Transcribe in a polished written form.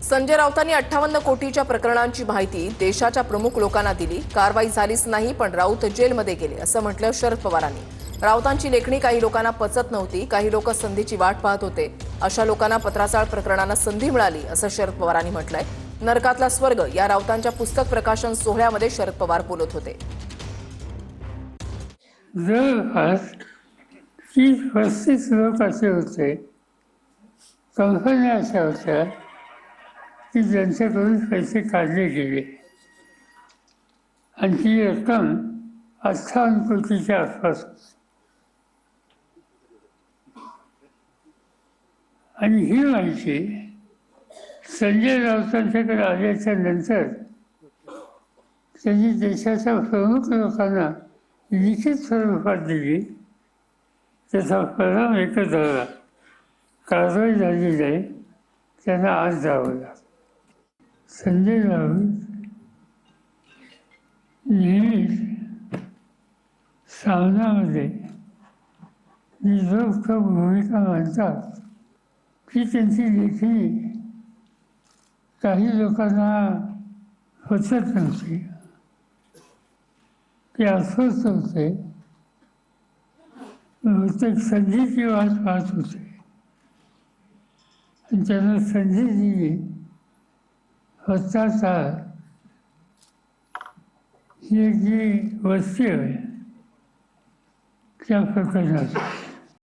संजय राऊतांनी 58 कोटीच्या प्रकरणांची माहिती देशाच्या प्रमुख लोकांना दिली. कारवाई झालीच नाही, पण राऊत जेलमध्ये गेले असं म्हटलं शरद पवारांनी. राऊतांची लेखणी काही लोकांना पचत नव्हती, काही लोक संधीची वाट पाहत होते. अशा लोकांना पत्राचाळ प्रकरणानं संधी मिळाली असं शरद पवारांनी म्हटलंय. नरकातला स्वर्ग या राऊतांच्या पुस्तक प्रकाशन सोहळ्यामध्ये शरद पवार बोलत होते. जवळपास 30-35 लोक असे होते, कंपन्या अशा होत्या की ज्यांच्याकडून पैसे काढले गेले आणि ती रक्कम 58 कोटीच्या आसपास होती. आणि ही माहिती संजय राऊतांच्याकडे आल्याच्या नंतर त्यांनी देशाच्या प्रमुख लोकांना लिखित स्वरूपात दिली. त्याचा परिणाम एकच झाला, कारवाई झाली नाही, त्यांना आज जावं लागलं. संजय राऊत नेहमीच सामनामध्ये निर्धोक भूमिका मांडतात की त्यांची लेखणी काही लोकांना पचत नव्हती, ते अस्वस्थ होते, बहुतेक संधीची वाट पाहत होते आणि त्यांना संधी दिली. भ्रष्टाचार ही जी वस्ती आहे त्या प्रकरणात